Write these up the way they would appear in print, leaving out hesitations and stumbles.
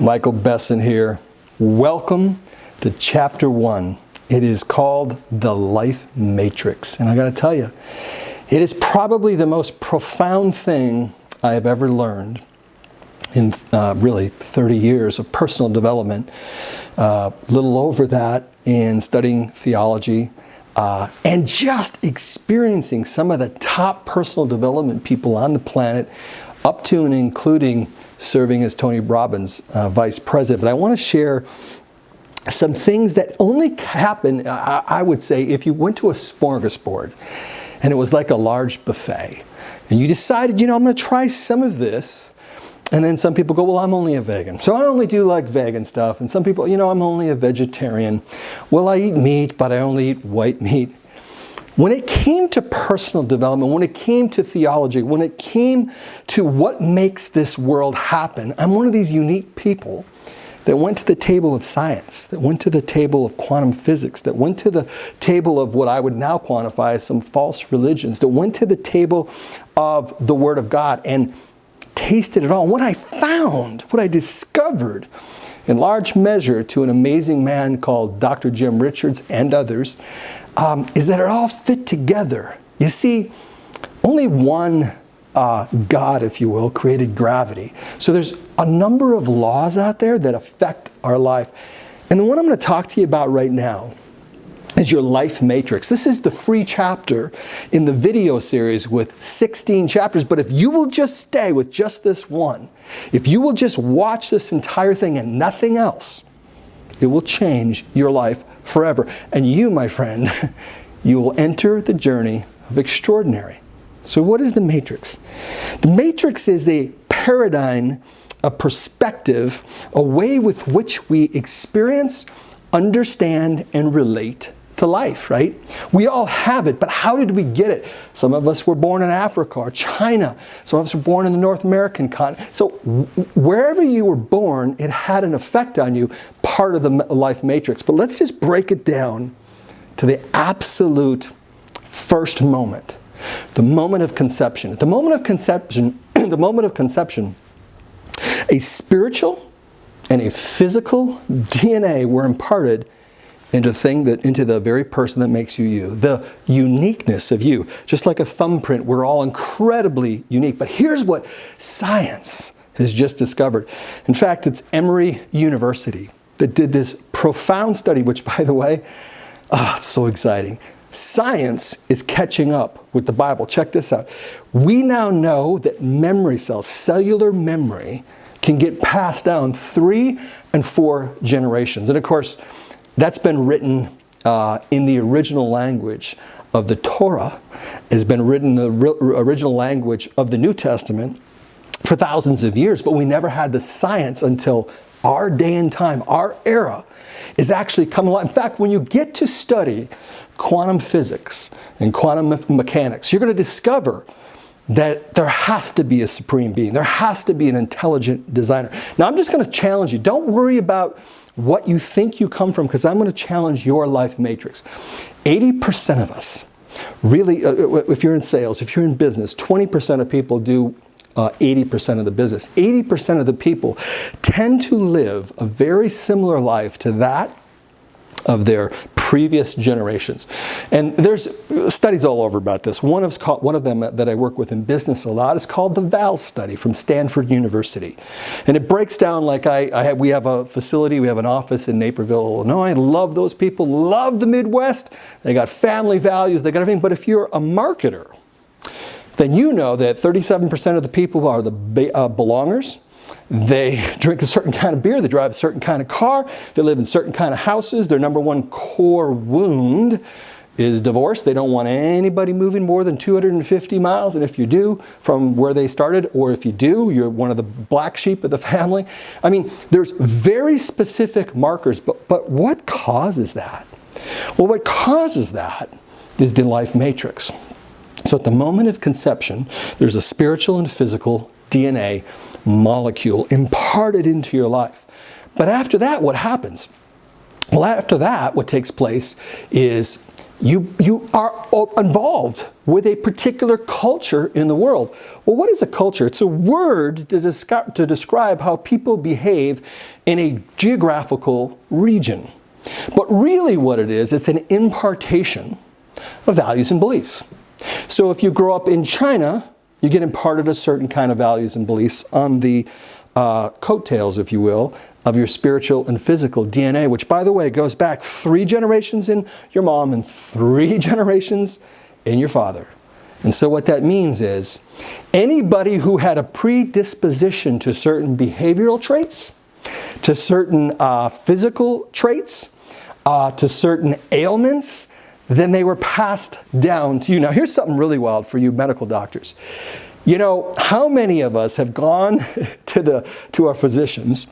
Michael Besson here. Welcome to Chapter 1. It is called The Life Matrix. And I got to tell you, it is probably the most profound thing I have ever learned in really 30 years of personal development. A little over that in studying theology and just experiencing some of the top personal development people on the planet, up to and including serving as Tony Robbins' vice president. But I want to share some things that only happen, I would say, if you went to a smorgasbord and it was like a large buffet. And you decided, I'm going to try some of this. And then some people go, well, I'm only a vegan. So I only do like vegan stuff. And some people, I'm only a vegetarian. Well, I eat meat, but I only eat white meat. When it came to personal development, when it came to theology, when it came to what makes this world happen, I'm one of these unique people that went to the table of science, that went to the table of quantum physics, that went to the table of what I would now quantify as some false religions, that went to the table of the Word of God and tasted it all. And what I found, what I discovered, in large measure to an amazing man called Dr. Jim Richards and others, is that it all fit together. You see, only one God, if you will, created gravity. So there's a number of laws out there that affect our life. And the one I'm going to talk to you about right now is your life matrix. This is the free chapter in the video series with 16 chapters. But if you will just stay with just this one, if you will just watch this entire thing and nothing else, it will change your life forever. And you, my friend, you will enter the journey of extraordinary. So what is the matrix? The matrix is a paradigm, a perspective, a way with which we experience, understand, and relate to life, right? We all have it, but how did we get it? Some of us were born in Africa or China. Some of us were born in the North American continent. So wherever you were born, it had an effect on you, part of the life matrix. But let's just break it down to the absolute first moment, the moment of conception. At the moment of conception, a spiritual and a physical DNA were imparted into the very person that makes you you. The uniqueness of you. Just like a thumbprint, we're all incredibly unique. But here's what science has just discovered. In fact, it's Emory University that did this profound study, which, by the way, it's so exciting. Science is catching up with the Bible. Check this out. We now know that memory cells, cellular memory, can get passed down 3 and 4 generations. And of course, that's been written in the original language of the Torah, has been written in the original language of the New Testament for thousands of years, but we never had the science until our day and time, our era, is actually coming along. In fact, when you get to study quantum physics and quantum mechanics, you're going to discover that there has to be a supreme being. There has to be an intelligent designer. Now, I'm just going to challenge you. Don't worry about what you think you come from, because I'm going to challenge your life matrix. 80% of us, really, if you're in sales, if you're in business, 20% of people do 80% of the business. 80% of the people tend to live a very similar life to that of their previous generations. And there's studies all over about this. One of them that I work with in business a lot is called the VAL study from Stanford University. And it breaks down like we have a facility, we have an office in Naperville, Illinois. Love those people, love the Midwest. They got family values, they got everything. But if you're a marketer, then you know that 37% of the people are the belongers. They drink a certain kind of beer, they drive a certain kind of car, they live in certain kind of houses. Their number one core wound is divorce. They don't want anybody moving more than 250 miles. And if you do, from where they started, or if you do, you're one of the black sheep of the family. I mean, there's very specific markers, but what causes that? Well, what causes that is the life matrix. So at the moment of conception, there's a spiritual and physical DNA molecule imparted into your life. But after that, what happens? Well, after that, what takes place is You are involved with a particular culture in the world. Well, what is a culture? It's a word to describe how people behave in a geographical region. But really what it is, it's an impartation of values and beliefs. So if you grow up in China, you get imparted a certain kind of values and beliefs on the coattails, if you will, of your spiritual and physical DNA, which, by the way, goes back 3 generations in your mom and 3 generations in your father. And so what that means is anybody who had a predisposition to certain behavioral traits, to certain physical traits, to certain ailments, then they were passed down to you. Now, here's something really wild for you medical doctors. You know, how many of us have gone to our physicians,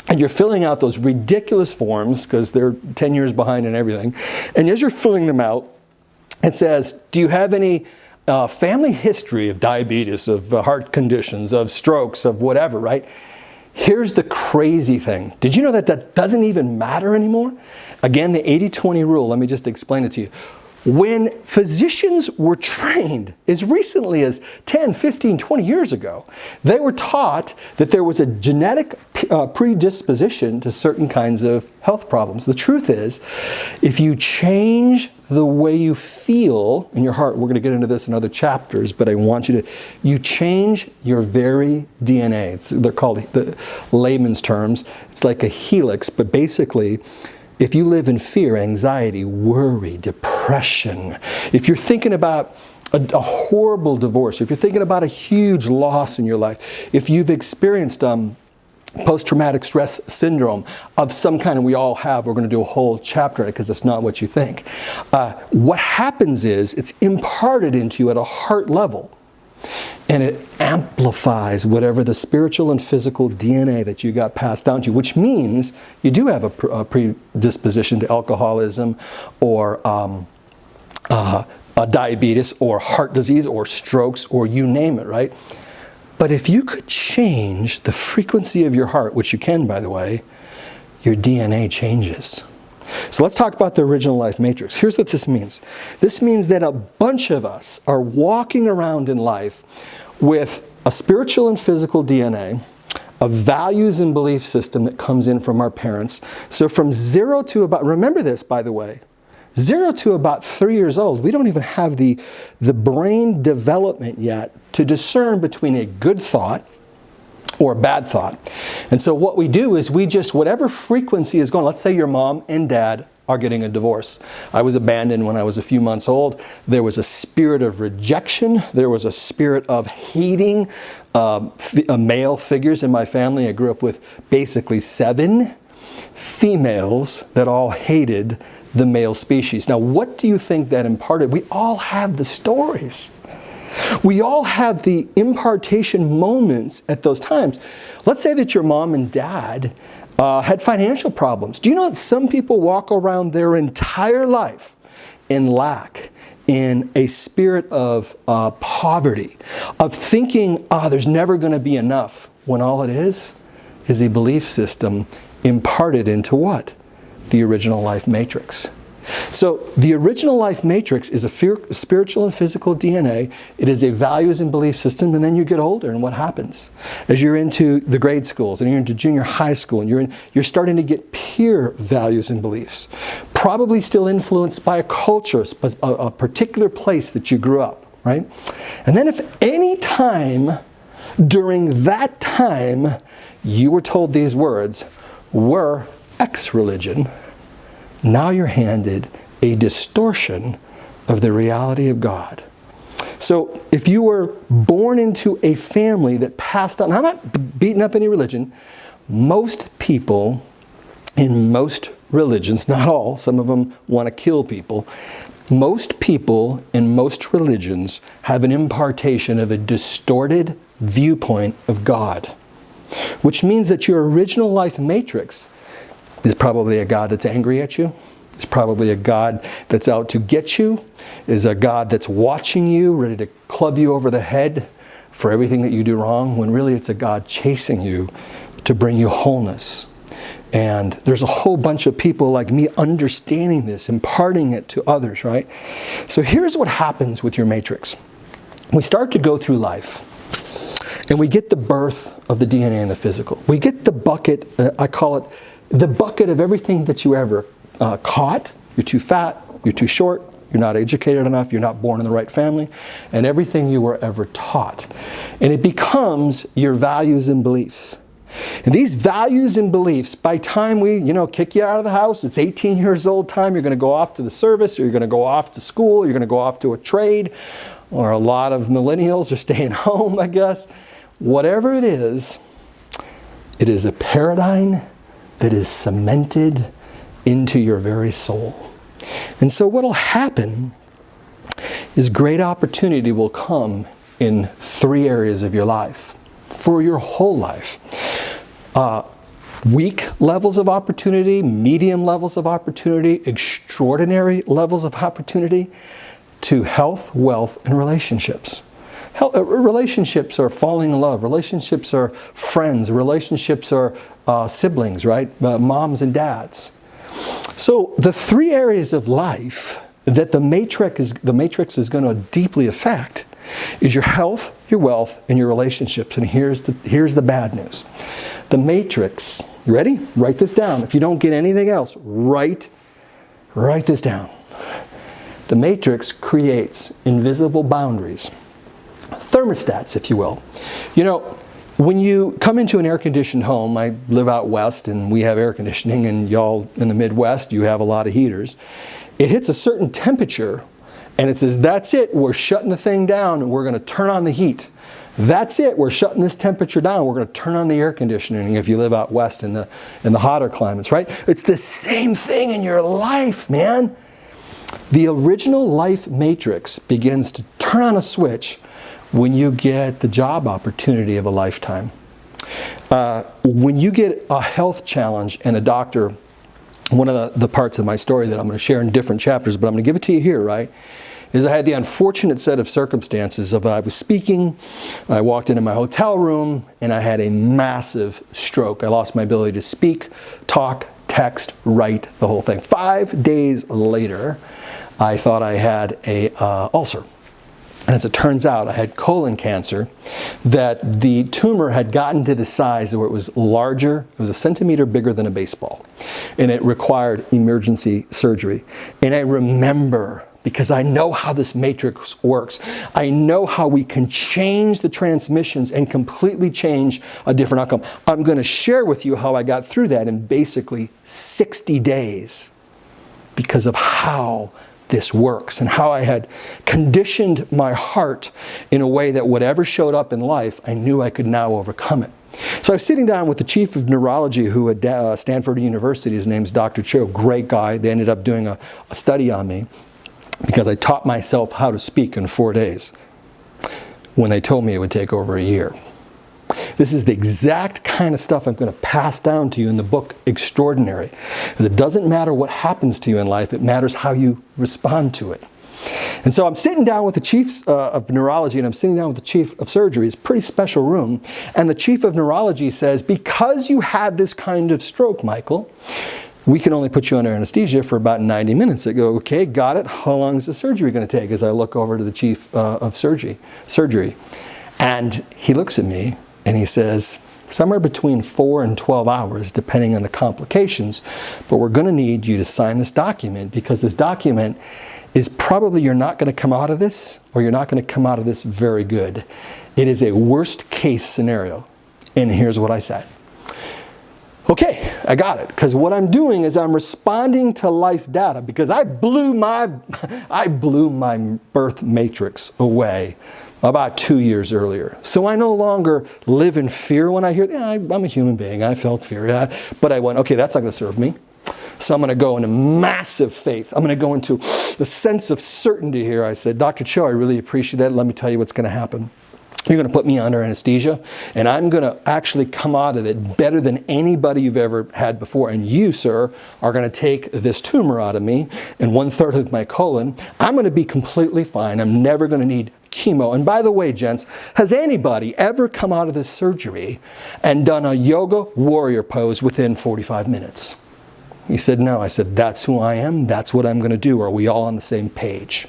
and you're filling out those ridiculous forms because they're 10 years behind and everything, and as you're filling them out, it says, do you have any family history of diabetes, of heart conditions, of strokes, of whatever, right? Here's the crazy thing. Did you know that that doesn't even matter anymore? Again, the 80-20 rule, let me just explain it to you. When physicians were trained as recently as 10, 15, 20 years ago, they were taught that there was a genetic predisposition to certain kinds of health problems. The truth is, if you change the way you feel in your heart, we're going to get into this in other chapters, but I want you to, you change your very DNA. They're called, the layman's terms, it's like a helix, but basically, if you live in fear, anxiety, worry, depression, if you're thinking about a horrible divorce, if you're thinking about a huge loss in your life, if you've experienced post-traumatic stress syndrome of some kind, and we all have, we're going to do a whole chapter on it because it's not what you think. What happens is it's imparted into you at a heart level. And it amplifies whatever the spiritual and physical DNA that you got passed down to you, which means you do have a predisposition to alcoholism or diabetes or heart disease or strokes or you name it, right? But if you could change the frequency of your heart, which you can, by the way, your DNA changes. So let's talk about the original life matrix. Here's what this means. This means that a bunch of us are walking around in life with a spiritual and physical DNA, a values and belief system that comes in from our parents. So from 0 to about, remember this, by the way, 0 to about 3 years old, we don't even have the brain development yet to discern between a good thought or a bad thought. And so what we do is we just, whatever frequency is going, let's say your mom and dad are getting a divorce. I was abandoned when I was a few months old. There was a spirit of rejection. There was a spirit of hating male figures in my family. I grew up with basically 7 females that all hated the male species. Now, what do you think that imparted? We all have the stories. We all have the impartation moments at those times. Let's say that your mom and dad had financial problems. Do you know that some people walk around their entire life in lack, in a spirit of poverty, of thinking, there's never going to be enough, when all it is a belief system imparted into what? The original life matrix. So the original life matrix is a spiritual and physical DNA. It is a values and belief system, and then you get older, and what happens? As you're into the grade schools, and you're into junior high school, and you're starting to get peer values and beliefs, probably still influenced by a culture, a particular place that you grew up, right? And then if any time during that time you were told these words, we're X religion, now you're handed a distortion of the reality of God. So if you were born into a family that passed on, I'm not beating up any religion, most people in most religions, not all, some of them want to kill people, most people in most religions have an impartation of a distorted viewpoint of God, which means that your original life matrix is probably a God that's angry at you. It's probably a God that's out to get you. Is a God that's watching you, ready to club you over the head for everything that you do wrong, when really it's a God chasing you to bring you wholeness. And there's a whole bunch of people like me understanding this, imparting it to others, right? So here's what happens with your matrix. We start to go through life, and we get the birth of the DNA and the physical. We get the bucket, I call it the bucket of everything that you ever caught. You're too fat, you're too short, you're not educated enough, you're not born in the right family, and everything you were ever taught. And it becomes your values and beliefs. And these values and beliefs, by time we, kick you out of the house, it's 18 years old time, you're going to go off to the service, or you're going to go off to school, you're going to go off to a trade, or a lot of millennials are staying home, I guess. Whatever it is a paradigm that is cemented into your very soul. And so what will happen is great opportunity will come in 3 areas of your life, for your whole life. Weak levels of opportunity, medium levels of opportunity, extraordinary levels of opportunity, to health, wealth, and relationships. Relationships are falling in love. Relationships are friends. Relationships are siblings, right? Moms and dads. So the 3 areas of life that the matrix is going to deeply affect is your health, your wealth, and your relationships. And here's the bad news. The matrix, you ready? Write this down. If you don't get anything else, write this down. The matrix creates invisible boundaries, thermostats, if you will. When you come into an air-conditioned home, I live out west and we have air conditioning, and y'all in the Midwest, you have a lot of heaters. It hits a certain temperature and it says, that's it, we're shutting the thing down and we're going to turn on the heat. That's it, we're shutting this temperature down, we're going to turn on the air conditioning if you live out west in the hotter climates, right? It's the same thing in your life, man. The original life matrix begins to turn on a switch when you get the job opportunity of a lifetime. When you get a health challenge and a doctor, one of the parts of my story that I'm going to share in different chapters, but I'm going to give it to you here, right, is I had the unfortunate set of circumstances of I was speaking, I walked into my hotel room, and I had a massive stroke. I lost my ability to speak, talk, text, write, the whole thing. 5 days later, I thought I had a ulcer. And as it turns out, I had colon cancer, that the tumor had gotten to the size where it was larger. It was 1 centimeter bigger than a baseball. And it required emergency surgery. And I remember, because I know how this matrix works, I know how we can change the transmissions and completely change a different outcome. I'm going to share with you how I got through that in basically 60 days because of how this works and how I had conditioned my heart in a way that whatever showed up in life, I knew I could now overcome it. So I was sitting down with the chief of neurology who at Stanford University, his name's Dr. Cho, great guy. They ended up doing a study on me because I taught myself how to speak in 4 days when they told me it would take over a year. This is the exact kind of stuff I'm going to pass down to you in the book Extraordinary. Because it doesn't matter what happens to you in life, it matters how you respond to it. And so I'm sitting down with the chief of neurology and I'm sitting down with the chief of surgery. It's a pretty special room. And the chief of neurology says, because you had this kind of stroke, Michael, we can only put you under anesthesia for about 90 minutes. I go, okay, got it. How long is the surgery going to take? As I look over to the chief of surgery. And he looks at me and he says, somewhere between 4 and 12 hours, depending on the complications, but we're going to need you to sign this document because this document is probably you're not going to come out of this, or you're not going to come out of this very good. It is a worst case scenario. And here's what I said. Okay, I got it. Because what I'm doing is I'm responding to life data because I blew my birth matrix away about 2 years earlier. So I no longer live in fear when I hear, I'm a human being, I felt fear. Yeah. But I went, okay, that's not going to serve me. So I'm going to go into massive faith. I'm going to go into the sense of certainty here. I said, Dr. Cho, I really appreciate that. Let me tell you what's going to happen. You're going to put me under anesthesia, and I'm going to actually come out of it better than anybody you've ever had before. And you, sir, are going to take this tumor out of me and 1/3 of my colon. I'm going to be completely fine. I'm never going to need chemo. And by the way, gents, has anybody ever come out of this surgery and done a yoga warrior pose within 45 minutes? He said, no. I said, that's who I am. That's what I'm going to do. Are we all on the same page?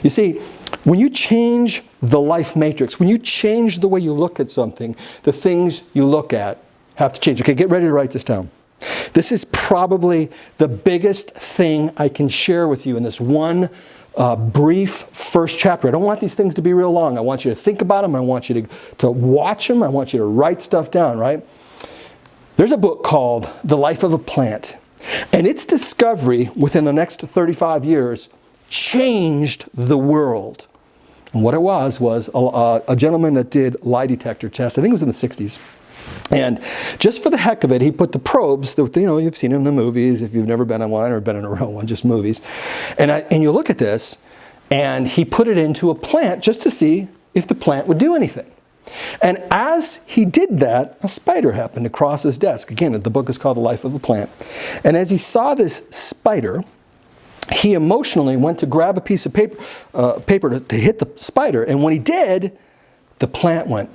You see, when you change the life matrix, when you change the way you look at something, the things you look at have to change. Okay, get ready to write this down. This is probably the biggest thing I can share with you in this one brief first chapter. I don't want these things to be real long. I want you to think about them. I want you to watch them. I want you to write stuff down, right? There's a book called The Life of a Plant, and its discovery within the next 35 years changed the world. And what it was a gentleman that did lie detector tests. I think it was in the 60s. And just for the heck of it, he put the probes that, you've seen in the movies. If you've never been on one or been in a real one, just movies. And you look at this, and he put it into a plant just to see if the plant would do anything. And as he did that, a spider happened to cross his desk. Again, the book is called The Life of a Plant. And as he saw this spider, he emotionally went to grab a piece of paper to hit the spider. And when he did, the plant went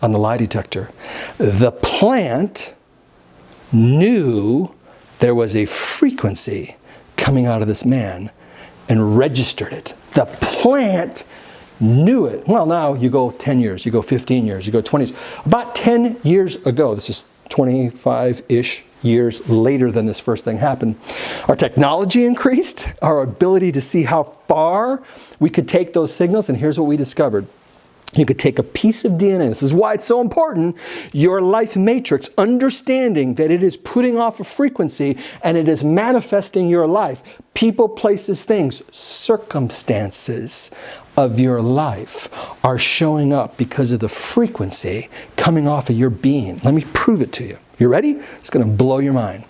on the lie detector. The plant knew there was a frequency coming out of this man and registered it. The plant knew it. Well, now you go 10 years, you go 15 years, you go 20 years. About 10 years ago, this is 25-ish years later than this first thing happened, our technology increased, our ability to see how far we could take those signals, and here's what we discovered. You could take a piece of DNA. This is why it's so important. Your life matrix, understanding that it is putting off a frequency and it is manifesting your life. People, places, things, circumstances of your life are showing up because of the frequency coming off of your being. Let me prove it to you. You ready? It's going to blow your mind.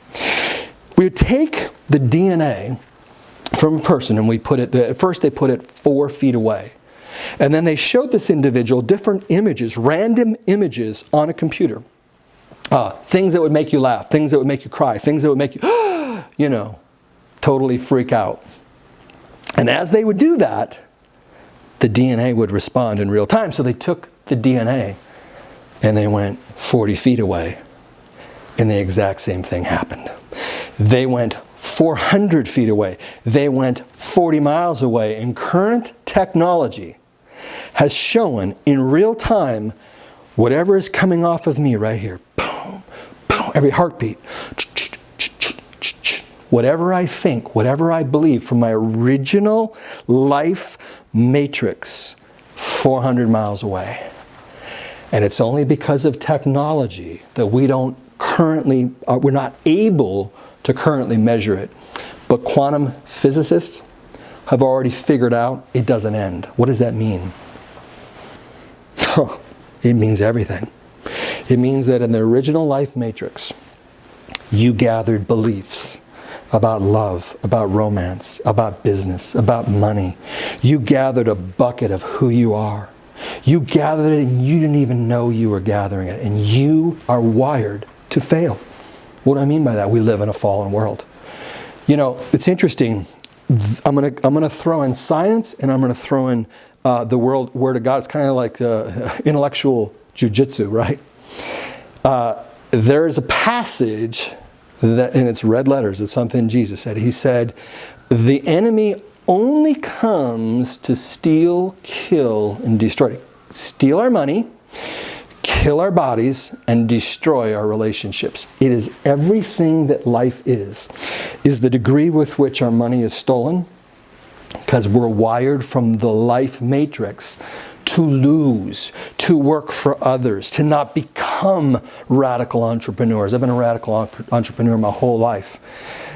We take the DNA from a person and we put it, at first they put it 4 feet away. And then they showed this individual different images, random images on a computer. Things that would make you laugh, things that would make you cry, things that would make you, totally freak out. And as they would do that, the DNA would respond in real time. So they took the DNA and they went 40 feet away and the exact same thing happened. They went 400 feet away. They went 40 miles away. And current technology has shown in real time whatever is coming off of me right here. Boom, boom, every heartbeat. Whatever I think, whatever I believe from my original life matrix, 400 miles away. And it's only because of technology that we're not able to currently measure it. But quantum physicists have already figured out it doesn't end. What does that mean? It means everything. It means that in the original life matrix, you gathered beliefs about love, about romance, about business, about money. You gathered a bucket of who you are. You gathered it and you didn't even know you were gathering it. And you are wired to fail. What do I mean by that? We live in a fallen world. It's interesting. I'm gonna throw in science and I'm gonna throw in the word of God. It's kind of like intellectual jujitsu, right? There is a passage that, and it's red letters, it's something Jesus said. He said, the enemy only comes to steal, kill, and destroy. Steal our money, kill our bodies, and destroy our relationships. It is everything that life is the degree with which our money is stolen, because we're wired from the life matrix to lose, to work for others, to not become radical entrepreneurs. I've been a radical entrepreneur my whole life.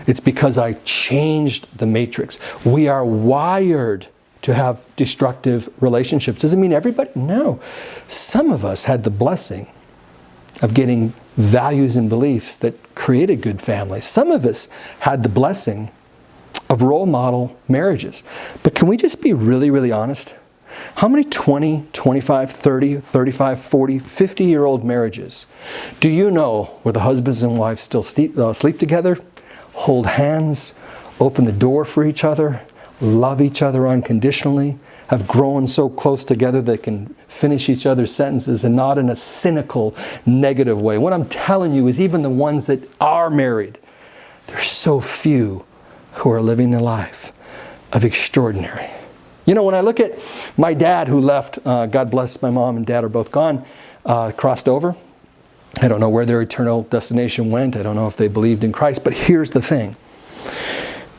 It's because I changed the matrix. We are wired to have destructive relationships. Does it mean everybody? No. Some of us had the blessing of getting values and beliefs that created good families. Some of us had the blessing of role model marriages. But can we just be really, really honest? How many 20, 25, 30, 35, 40, 50-year-old marriages do you know where the husbands and wives still sleep together, hold hands, open the door for each other, love each other unconditionally, have grown so close together they can finish each other's sentences and not in a cynical, negative way. What I'm telling you is even the ones that are married, there's so few who are living the life of extraordinary. You know, when I look at my dad who left, God bless my mom and dad are both gone, crossed over. I don't know where their eternal destination went. I don't know if they believed in Christ. But here's the thing.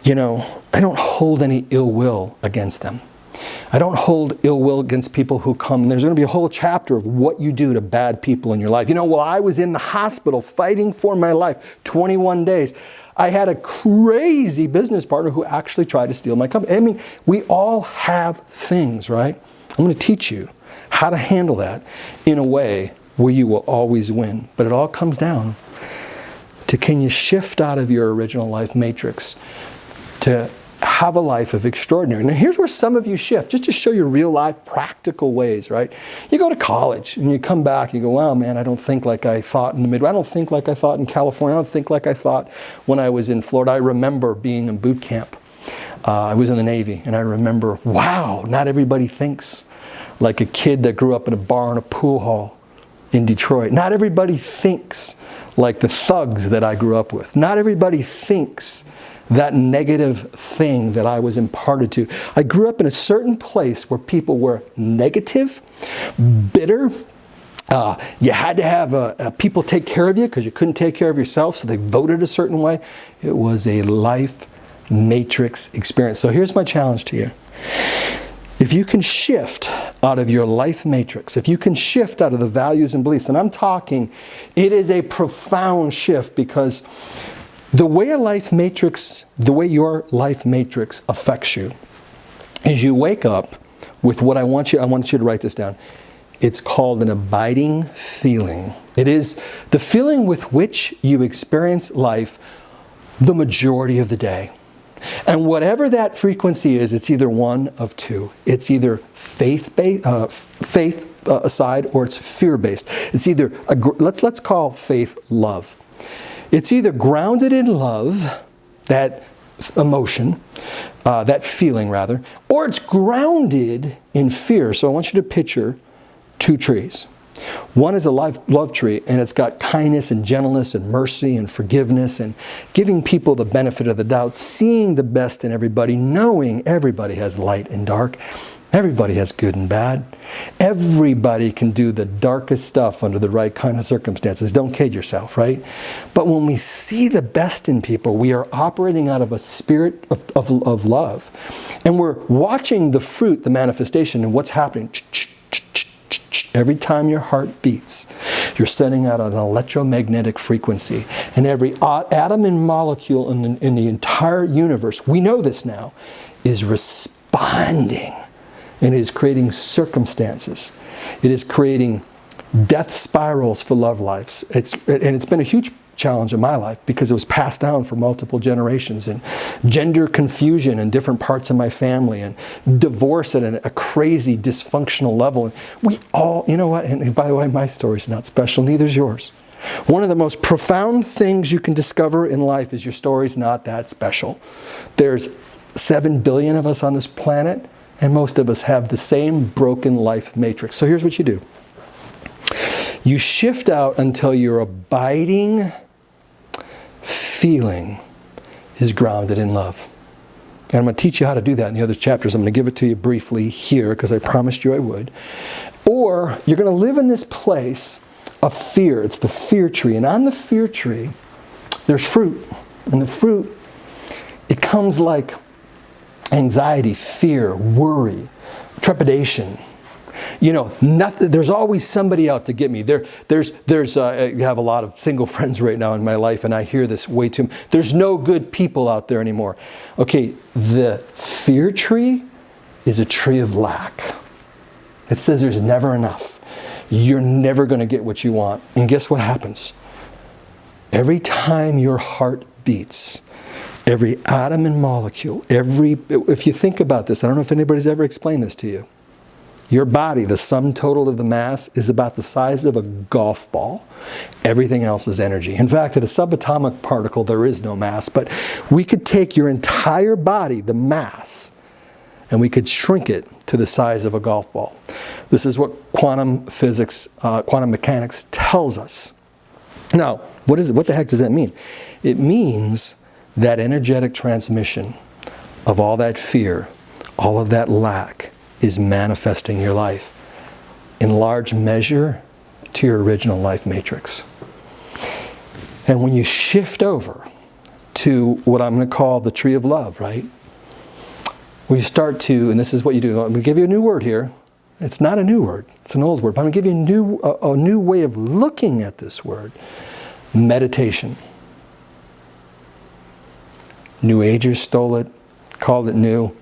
You know, I don't hold any ill will against them. I don't hold ill will against people who come. And there's going to be a whole chapter of what you do to bad people in your life. You know, while I was in the hospital fighting for my life, 21 days, I had a crazy business partner who actually tried to steal my company. I mean, we all have things, right? I'm going to teach you how to handle that in a way where you will always win. But it all comes down to, can you shift out of your original life matrix to have a life of extraordinary? Now here's where some of you shift, just to show you real life practical ways, right? You go to college and you come back, you go, wow, man, I don't think like I thought in the Midwest. I don't think like I thought in California. I don't think like I thought when I was in Florida. I remember being in boot camp. I was in the Navy, and I remember, wow, not everybody thinks like a kid that grew up in a bar and a pool hall in Detroit. Not everybody thinks like the thugs that I grew up with. Not everybody thinks that negative thing that I was imparted to. I grew up in a certain place where people were negative, bitter. You had to have people take care of you because you couldn't take care of yourself, so they voted a certain way. It was a life matrix experience. So here's my challenge to you. If you can shift out of your life matrix, if you can shift out of the values and beliefs, and I'm talking, it is a profound shift, because the way your life matrix affects you is you wake up with what I want you to write this down. It's called an abiding feeling. It is the feeling with which you experience life the majority of the day. And whatever that frequency is, it's either one of two. It's either faith-based, side, or it's fear-based. It's either, let's call faith love. It's either grounded in love, that emotion, that feeling rather, or it's grounded in fear. So I want you to picture two trees. One is a love tree, and it's got kindness and gentleness and mercy and forgiveness and giving people the benefit of the doubt, seeing the best in everybody, knowing everybody has light and dark. Everybody has good and bad. Everybody can do the darkest stuff under the right kind of circumstances. Don't kid yourself, right? But when we see the best in people, we are operating out of a spirit of love. And we're watching the fruit, the manifestation, and what's happening. Every time your heart beats, you're sending out an electromagnetic frequency. And every atom and molecule in the entire universe, we know this now, is responding. And it is creating circumstances. It is creating death spirals for love lives. It's been a huge challenge in my life because it was passed down for multiple generations, and gender confusion in different parts of my family, and divorce at a crazy dysfunctional level. And we all, you know what, and by the way, my story's not special, neither is yours. One of the most profound things you can discover in life is your story's not that special. There's 7 billion of us on this planet, and most of us have the same broken life matrix. So here's what you do. You shift out until your abiding feeling is grounded in love. And I'm going to teach you how to do that in the other chapters. I'm going to give it to you briefly here because I promised you I would. Or you're going to live in this place of fear. It's the fear tree. And on the fear tree, there's fruit. And the fruit, it comes like anxiety, fear, worry, trepidation. You know, there's always somebody out to get me. I have a lot of single friends right now in my life, and I hear this way too much. There's no good people out there anymore. Okay, the fear tree is a tree of lack. It says there's never enough. You're never going to get what you want. And guess what happens? Every time your heart beats, every atom and molecule, if you think about this, I don't know if anybody's ever explained this to you. Your body, the sum total of the mass, is about the size of a golf ball. Everything else is energy. In fact, at a subatomic particle, there is no mass. But we could take your entire body, the mass, and we could shrink it to the size of a golf ball. This is what quantum physics, quantum mechanics tells us. Now, what the heck does that mean? It means that energetic transmission of all that fear, all of that lack, is manifesting your life in large measure to your original life matrix. And when you shift over to what I'm going to call the tree of love, right? Where you start to, and this is what you do. I'm going to give you a new word here. It's not a new word. It's an old word. But I'm going to give you a new way of looking at this word. Meditation. New Agers stole it, called it new.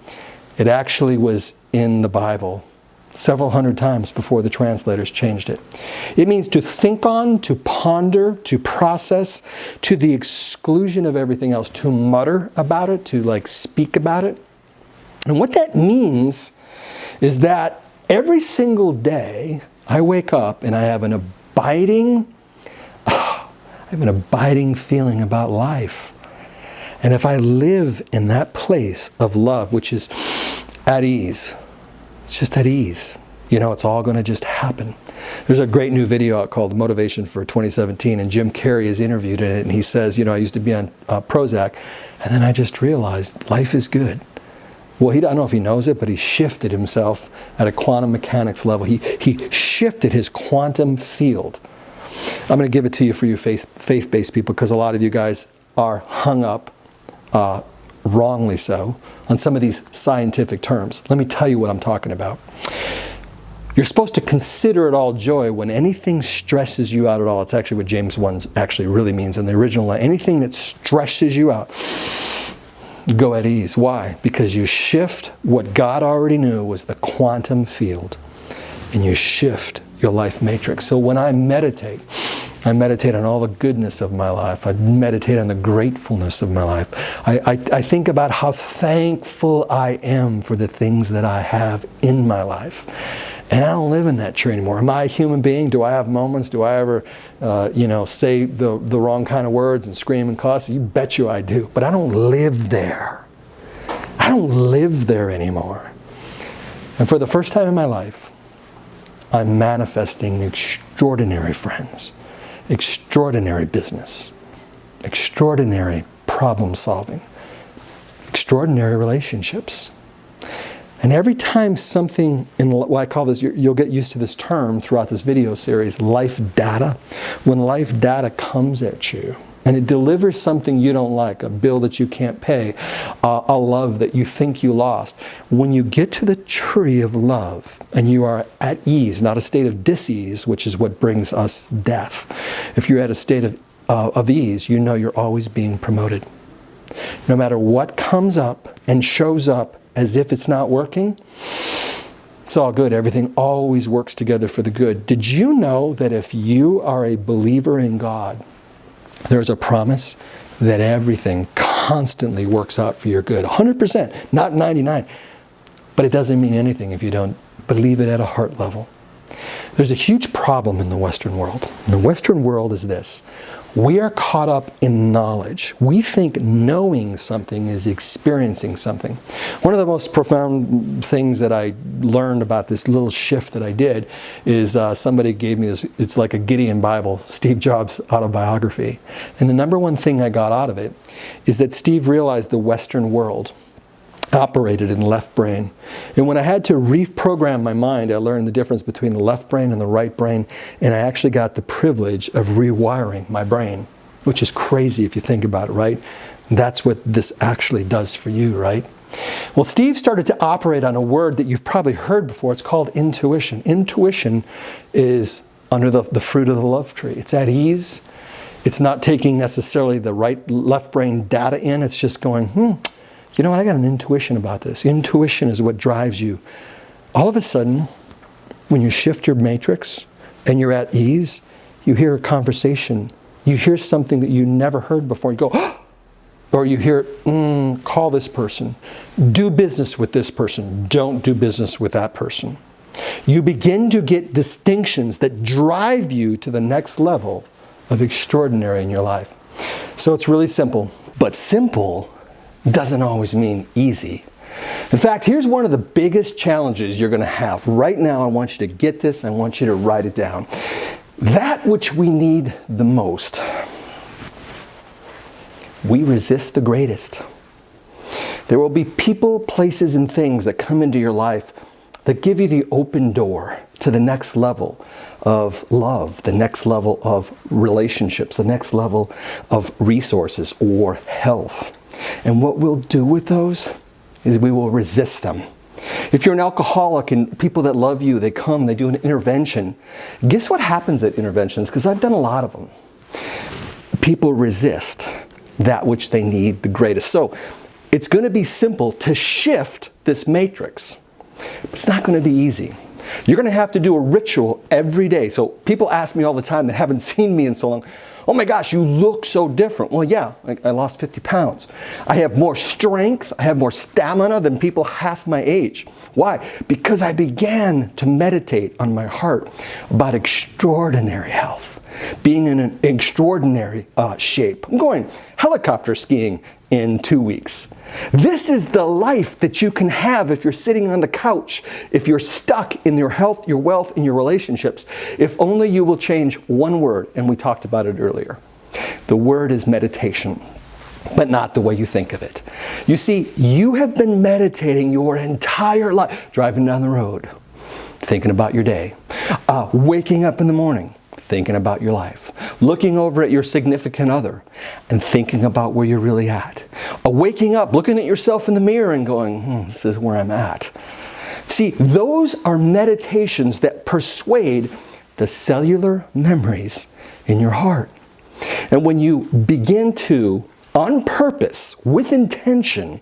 It actually was in the Bible several hundred times before the translators changed it. It means to think on, to ponder, to process, to the exclusion of everything else, to mutter about it, to like speak about it. And what that means is that every single day I wake up and I have an abiding feeling about life. And if I live in that place of love, which is at ease, it's just at ease. You know, it's all going to just happen. There's a great new video out called Motivation for 2017, and Jim Carrey is interviewed in it, and he says, you know, I used to be on Prozac, and then I just realized life is good. Well, I don't know if he knows it, but he shifted himself at a quantum mechanics level. He shifted his quantum field. I'm going to give it to you for you faith-based people, because a lot of you guys are hung up, wrongly so, on some of these scientific terms. Let me tell you what I'm talking about. You're supposed to consider it all joy when anything stresses you out at all. It's actually what James 1 actually really means in the original line. Anything that stresses you out, go at ease. Why? Because you shift what God already knew was the quantum field, and you shift your life matrix. So when I meditate on all the goodness of my life. I meditate on the gratefulness of my life. I think about how thankful I am for the things that I have in my life. And I don't live in that tree anymore. Am I a human being? Do I have moments? Do I ever, say the wrong kind of words and scream and cuss? You bet you I do. But I don't live there. I don't live there anymore. And for the first time in my life, I'm manifesting extraordinary friends, extraordinary business, extraordinary problem solving, extraordinary relationships. And every time something, I call this, you'll get used to this term throughout this video series, life data. When life data comes at you and it delivers something you don't like, a bill that you can't pay, a love that you think you lost, when you get to the tree of love and you are at ease, not a state of dis-ease, which is what brings us death. If you're at a state of ease, you know you're always being promoted. No matter what comes up and shows up as if it's not working, it's all good. Everything always works together for the good. Did you know that if you are a believer in God, there's a promise that everything constantly works out for your good? 100%, not 99%. But it doesn't mean anything if you don't believe it at a heart level. There's a huge problem in the Western world. The Western world is this. We are caught up in knowledge. We think knowing something is experiencing something. One of the most profound things that I learned about this little shift that I did is somebody gave me this, it's like a Gideon Bible, Steve Jobs autobiography. And the number one thing I got out of it is that Steve realized the Western world operated in left brain. And when I had to reprogram my mind, I learned the difference between the left brain and the right brain, and I actually got the privilege of rewiring my brain, which is crazy if you think about it, right? That's what this actually does for you, right? Well, Steve started to operate on a word that you've probably heard before. It's called intuition. Intuition is under the fruit of the love tree. It's at ease. It's not taking necessarily the left brain data in. It's just going, you know what, I got an intuition about this. Intuition is what drives you. All of a sudden, when you shift your matrix and you're at ease, you hear a conversation. You hear something that you never heard before. You go, oh! Or you hear, call this person. Do business with this person. Don't do business with that person. You begin to get distinctions that drive you to the next level of extraordinary in your life. So it's really simple. But simple doesn't always mean easy. In fact, here's one of the biggest challenges you're going to have. Right now, I want you to get this. I want you to write it down. That which we need the most, we resist the greatest. There will be people, places, and things that come into your life that give you the open door to the next level of love, the next level of relationships, the next level of resources or health. And what we'll do with those is we will resist them. If you're an alcoholic and people that love you, they come, they do an intervention. Guess what happens at interventions? Because I've done a lot of them. People resist that which they need the greatest. So it's going to be simple to shift this matrix. It's not going to be easy. You're going to have to do a ritual every day. So people ask me all the time that haven't seen me in so long, oh my gosh, you look so different. Well, yeah, I lost 50 pounds. I have more strength. I have more stamina than people half my age. Why? Because I began to meditate on my heart about extraordinary health, being in an extraordinary shape. I'm going helicopter skiing in 2 weeks. This is the life that you can have if you're sitting on the couch, if you're stuck in your health, your wealth, and your relationships, if only you will change one word, and we talked about it earlier. The word is meditation, but not the way you think of it. You see, you have been meditating your entire life, driving down the road, thinking about your day, waking up in the morning, thinking about your life, looking over at your significant other and thinking about where you're really at. Waking up, looking at yourself in the mirror and going, this is where I'm at. See, those are meditations that persuade the cellular memories in your heart. And when you begin to, on purpose, with intention,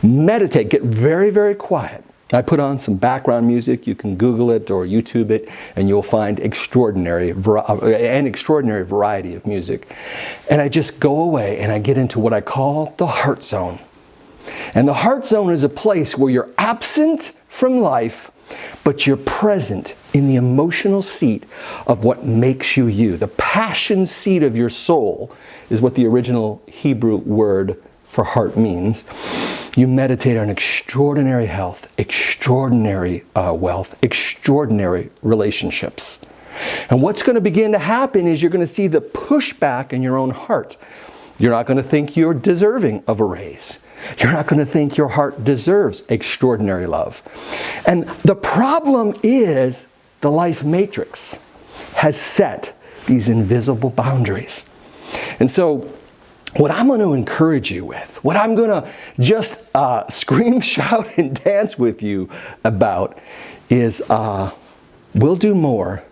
meditate, get very, very quiet. I put on some background music. You can Google it or YouTube it, and you'll find an extraordinary variety of music. And I just go away and I get into what I call the heart zone. And the heart zone is a place where you're absent from life, but you're present in the emotional seat of what makes you you. The passion seat of your soul is what the original Hebrew word for heart means. You meditate on extraordinary health, extraordinary wealth, extraordinary relationships. And what's going to begin to happen is you're going to see the pushback in your own heart. You're not going to think you're deserving of a raise. You're not going to think your heart deserves extraordinary love. And the problem is the life matrix has set these invisible boundaries. And so what I'm going to encourage you with, what I'm going to just scream, shout, and dance with you about is we'll do more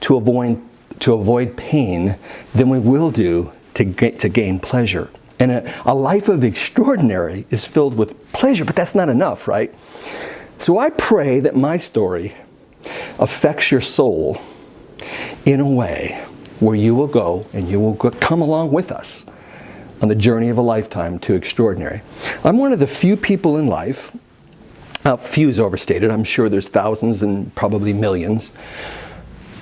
to avoid pain than we will do to gain pleasure. And a life of extraordinary is filled with pleasure, but that's not enough, right? So I pray that my story affects your soul in a way where you will go and you will come along with us on the journey of a lifetime to extraordinary. I'm one of the few people in life, few is overstated, I'm sure there's thousands and probably millions,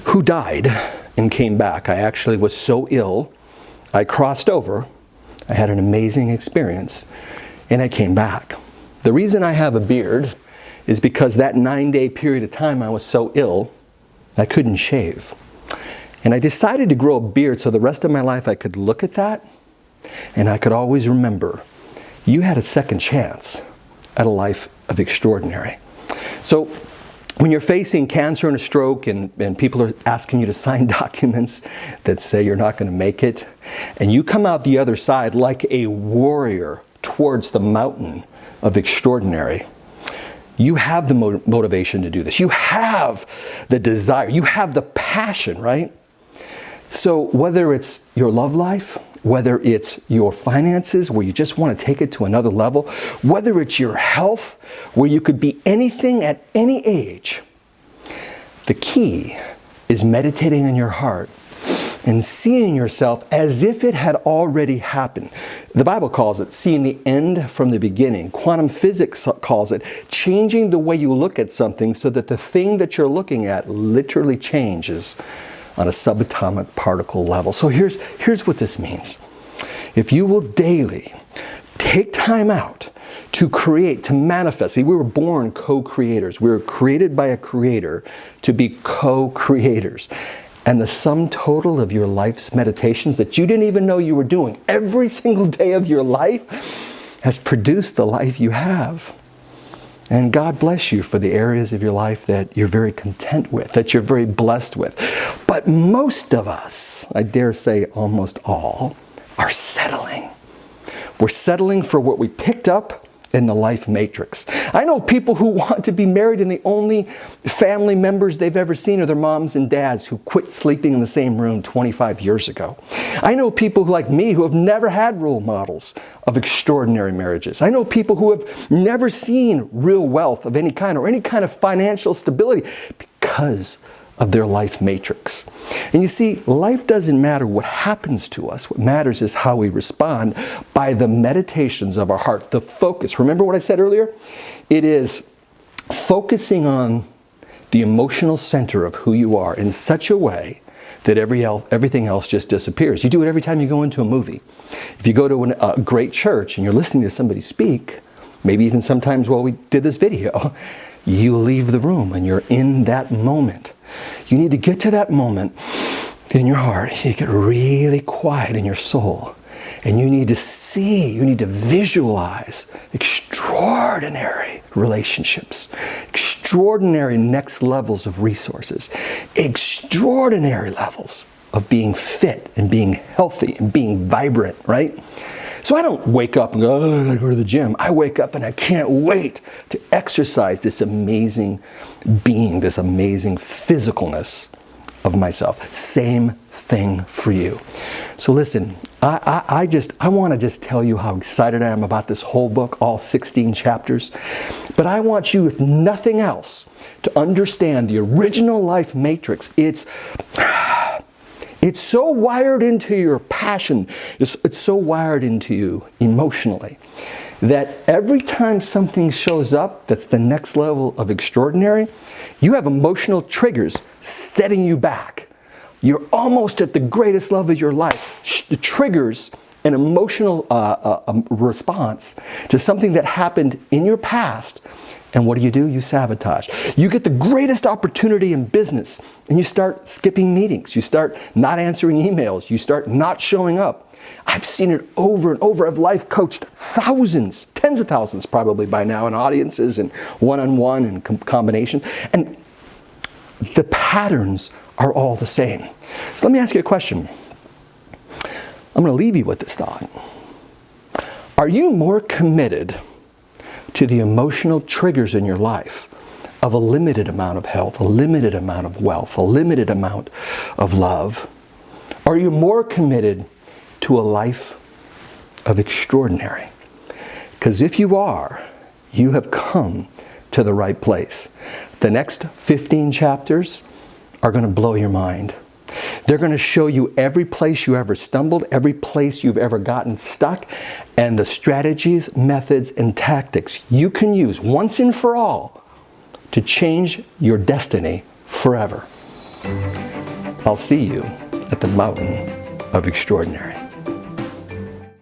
who died and came back. I actually was so ill, I crossed over, I had an amazing experience, and I came back. The reason I have a beard is because that 9-day period of time I was so ill, I couldn't shave. And I decided to grow a beard so the rest of my life I could look at that and I could always remember, you had a second chance at a life of extraordinary. So when you're facing cancer and a stroke and people are asking you to sign documents that say you're not going to make it, and you come out the other side like a warrior towards the mountain of extraordinary, you have the motivation to do this. You have the desire. You have the passion, right? So whether it's your love life, whether it's your finances, where you just want to take it to another level, whether it's your health, where you could be anything at any age, the key is meditating in your heart and seeing yourself as if it had already happened. The Bible calls it seeing the end from the beginning. Quantum physics calls it changing the way you look at something so that the thing that you're looking at literally changes on a subatomic particle level. So here's what this means. If you will daily take time out to create, to manifest. See, we were born co-creators. We were created by a creator to be co-creators. And the sum total of your life's meditations that you didn't even know you were doing every single day of your life has produced the life you have. And God bless you for the areas of your life that you're very content with, that you're very blessed with. But most of us, I dare say almost all, are settling. We're settling for what we picked up in the life matrix. I know people who want to be married and the only family members they've ever seen are their moms and dads who quit sleeping in the same room 25 years ago. I know people like me who have never had role models of extraordinary marriages. I know people who have never seen real wealth of any kind or any kind of financial stability because of their life matrix. And you see, life doesn't matter what happens to us. What matters is how we respond by the meditations of our heart, the focus. Remember what I said earlier? It is focusing on the emotional center of who you are in such a way that everything else just disappears. You do it every time you go into a movie. If you go to a great church and you're listening to somebody speak, maybe even sometimes while we did this video, you leave the room and you're in that moment. You need to get to that moment in your heart. You get really quiet in your soul. And you need to see, you need to visualize extraordinary relationships, extraordinary next levels of resources, extraordinary levels of being fit and being healthy and being vibrant, right? So I don't wake up and go, oh, I gotta go to the gym. I wake up and I can't wait to exercise this amazing being, this amazing physicalness of myself. Same thing for you. So listen, I want to just tell you how excited I am about this whole book, all 16 chapters. But I want you, if nothing else, to understand the original life matrix. It's so wired into your passion, it's so wired into you emotionally, that every time something shows up that's the next level of extraordinary, you have emotional triggers setting you back. You're almost at the greatest level of your life. It triggers an emotional response to something that happened in your past. And what do? You sabotage. You get the greatest opportunity in business and you start skipping meetings. You start not answering emails. You start not showing up. I've seen it over and over. I've life coached thousands, tens of thousands probably by now in audiences and one-on-one and combination. And the patterns are all the same. So let me ask you a question. I'm going to leave you with this thought. Are you more committed to the emotional triggers in your life of a limited amount of health, a limited amount of wealth, a limited amount of love? Are you more committed to a life of extraordinary? Because if you are, you have come to the right place. The next 15 chapters are going to blow your mind. They're going to show you every place you ever stumbled, every place you've ever gotten stuck, and the strategies, methods, and tactics you can use once and for all to change your destiny forever. I'll see you at the mountain of extraordinary.